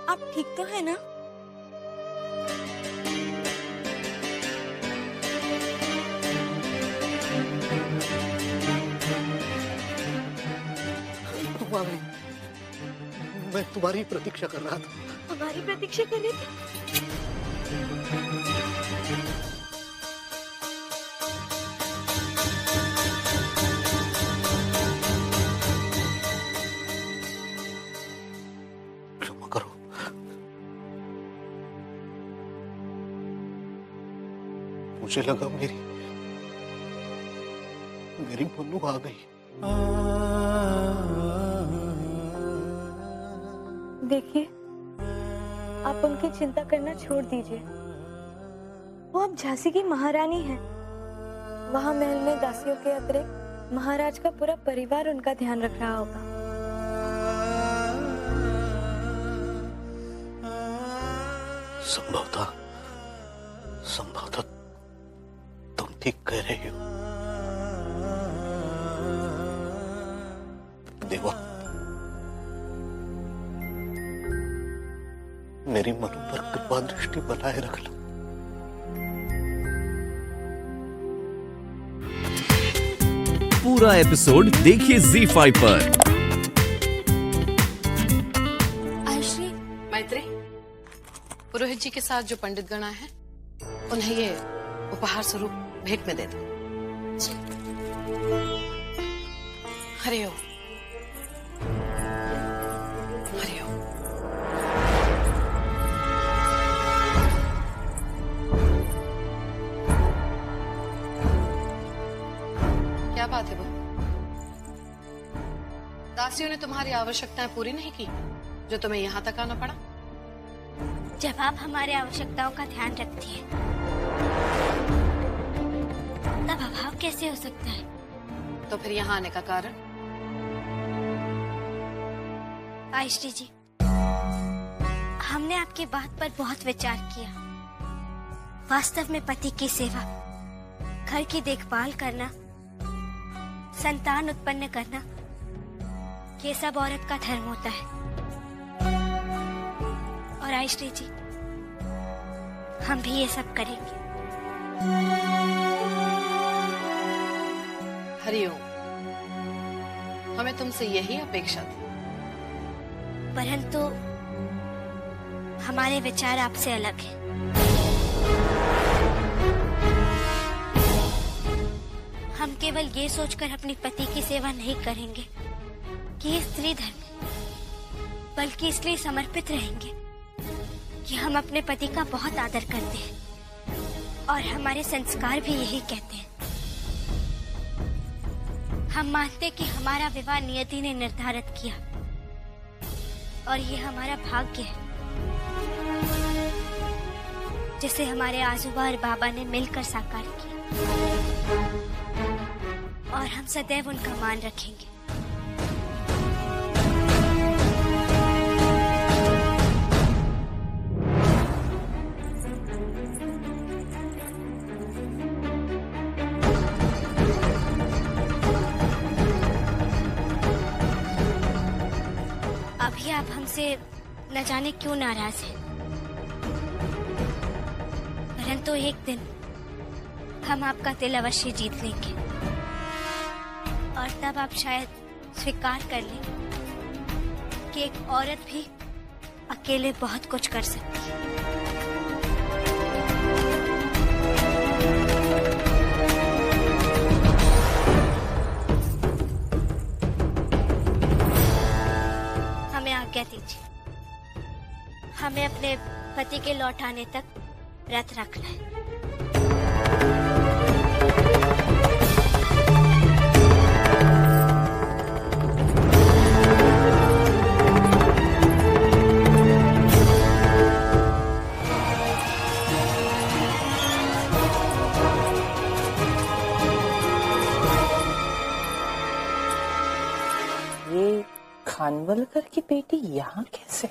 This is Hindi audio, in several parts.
आप ठीक तो है ना? तुम आ गई। मैं तुम्हारी प्रतीक्षा कर रहा था। हमारी प्रतीक्षा कर रहे थे? क्षमा करो। मुझे लगा मेरी मन्नू आ गई। देखिए, आप उनकी चिंता करना छोड़ दीजिए। वो अब झांसी की महारानी हैं। वहां महल में दासियों के अतिरिक्त महाराज का पूरा परिवार उनका ध्यान रख रहा होगा। संभवतः तुम ठीक कह रही हो। देवा, मेरी मनु पर कृपा दृष्टि बनाए रखना। पूरा एपिसोड देखिए ZEE5 पर। आयश्री, मैत्री, पुरोहित जी के साथ जो पंडित गण हैं, उन्हें ये उपहार स्वरूप भेंट में दे दो। हरि ओम। हरि ओम। क्या बात है बहू? दासियों ने तुम्हारी आवश्यकताएं पूरी नहीं की जो तुम्हें यहाँ तक आना पड़ा? जब आप हमारी आवश्यकताओं का ध्यान रखती है, तब अभाव कैसे हो सकता है? तो फिर यहाँ आने का कारण? आयश्री जी, हमने आपकी बात पर बहुत विचार किया। वास्तव में पति की सेवा, घर की देखभाल करना, संतान उत्पन्न करना, ये सब औरत का धर्म होता है। और आयश्री जी, हम भी ये सब करेंगे। हरिओम। हमें तुमसे यही अपेक्षा थी। परंतु हमारे विचार आपसे अलग हैं। हम केवल ये सोचकर अपने पति की सेवा नहीं करेंगे कि ये स्त्री धर्म है, बल्कि इसलिए समर्पित रहेंगे कि हम अपने पति का बहुत आदर करते हैं और हमारे संस्कार भी यही कहते हैं। हम मानते कि हमारा विवाह नियति ने निर्धारित किया और ये हमारा भाग्य है, जिसे हमारे आजूबा और बाबा ने मिलकर साकार किया, और हम सदैव उनका मान रखेंगे। अभी आप हमसे न जाने क्यों नाराज हैं, परंतु एक दिन हम आपका दिल अवश्य जीत लेंगे और तब आप शायद स्वीकार कर लें कि एक औरत भी अकेले बहुत कुछ कर सकती है। हमें आज्ञा दीजिए, हमें अपने पति के लौट आने तक व्रत रखना है। ये खानवलकर की बेटी यहाँ कैसे?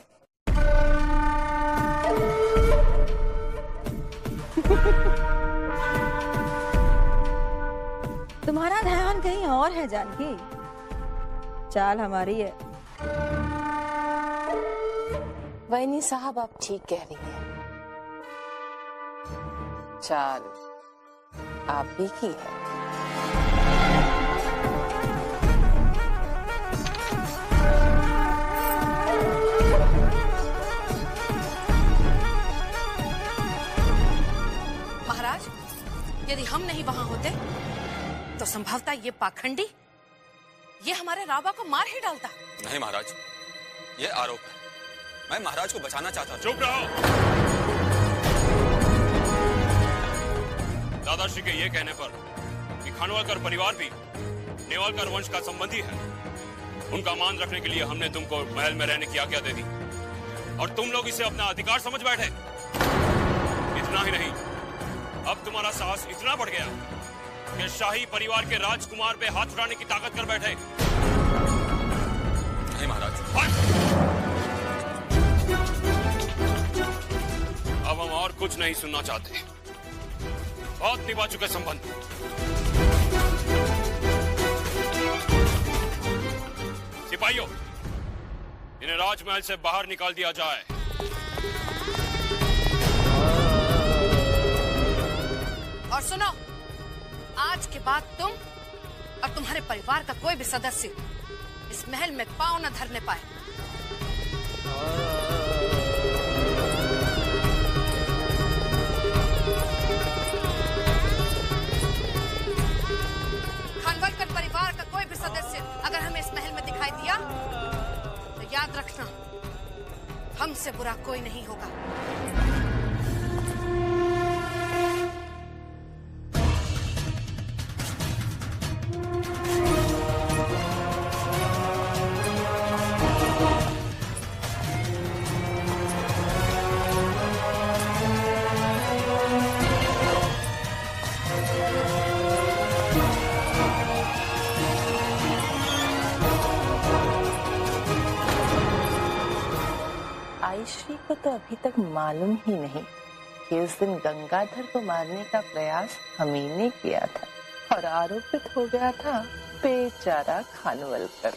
तुम्हारा ध्यान कहीं और है जानकी। चाल हमारी है, वैनी साहब आप ठीक कह रही हैं। चाल आप ही की है। महाराज, यदि हम नहीं वहां होते तो संभवतः ये पाखंडी ये हमारे रावा को मार ही डालता। नहीं महाराज, ये आरोप है। मैं महाराज को बचाना चाहता था। चुप रहो। दादाश्री के ये कहने पर कि खानवलकर परिवार भी नेवालकर वंश का संबंधी है, उनका मान रखने के लिए हमने तुमको महल में रहने की आज्ञा दे दी और तुम लोग इसे अपना अधिकार समझ बैठे। इतना ही नहीं, अब तुम्हारा साहस इतना बढ़ गया कि शाही परिवार के राजकुमार पे हाथ उठाने की ताकत कर बैठे। नहीं महाराज। अब हम और कुछ नहीं सुनना चाहते। बहुत निभा चुके संबंध। सिपाहियों, इन्हें राजमहल से बाहर निकाल दिया जाए। और सुनो, आज के बाद तुम और तुम्हारे परिवार का कोई भी सदस्य इस महल में पांव न धरने पाए। खानवलकर परिवार का कोई भी सदस्य अगर हमें इस महल में दिखाई दिया तो याद रखना, हमसे बुरा कोई नहीं होगा। आयश्री को तो अभी तक मालूम ही नहीं कि उस दिन गंगाधर को मारने का प्रयास हमही ने किया था और आरोपित हो गया था बेचारा खानवलकर।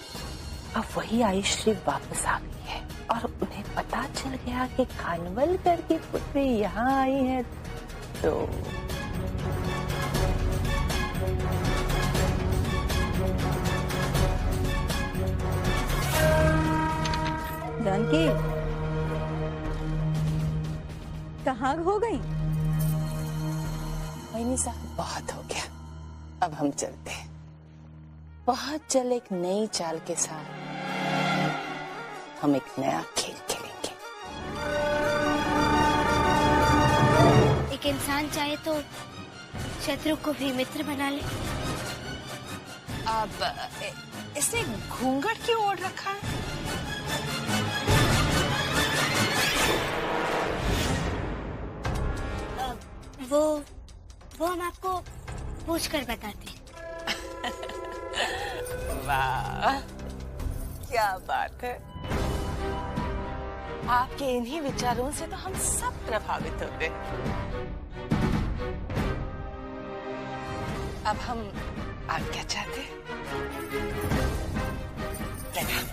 अब वही आयश्री वापस आ गई है और उन्हें पता चल गया कि खानवलकर की पुत्री यहाँ आई है तो जानकी कहाँ हो गई? वैनी साहब बहुत हो गया, अब हम चलते हैं। बहुत जल्द एक नई चाल के साथ हम एक नया खेल खेलेंगे। एक इंसान चाहे तो शत्रु को भी मित्र बना ले। अब इसने घूंघट क्यों ओढ़ रखा है? वो हम आपको पूछ कर बताते हैं। वाह, क्या बात है। आपके इन्हीं विचारों से तो हम सब प्रभावित होते हैं। अब हम आज्ञा चाहते हैं। प्रणाम।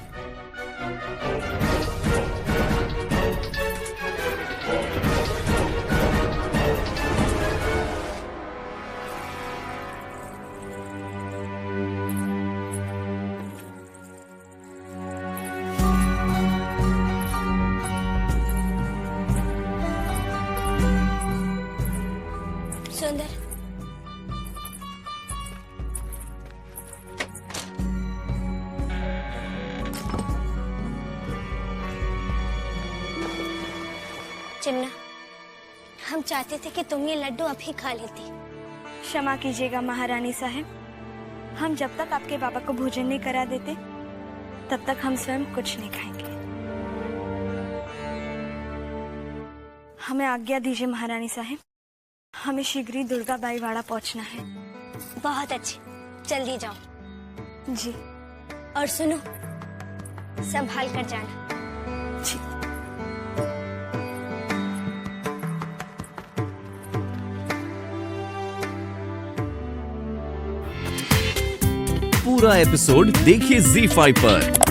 सुंदर, चिमना, हम चाहते थे कि तुम ये लड्डू अभी खा लेती। क्षमा कीजिएगा महारानी साहब, हम जब तक आपके बाबा को भोजन नहीं करा देते तब तक हम स्वयं कुछ नहीं खाएंगे। हमें आज्ञा दीजिए महारानी साहब, हमें शीघ्र ही दुर्गाबाई वाड़ा पहुंचना है। बहुत अच्छे, जल्दी जाओ। जी। और सुनो, संभाल कर जाना। जी। पूरा एपिसोड देखिए ZEE5 पर।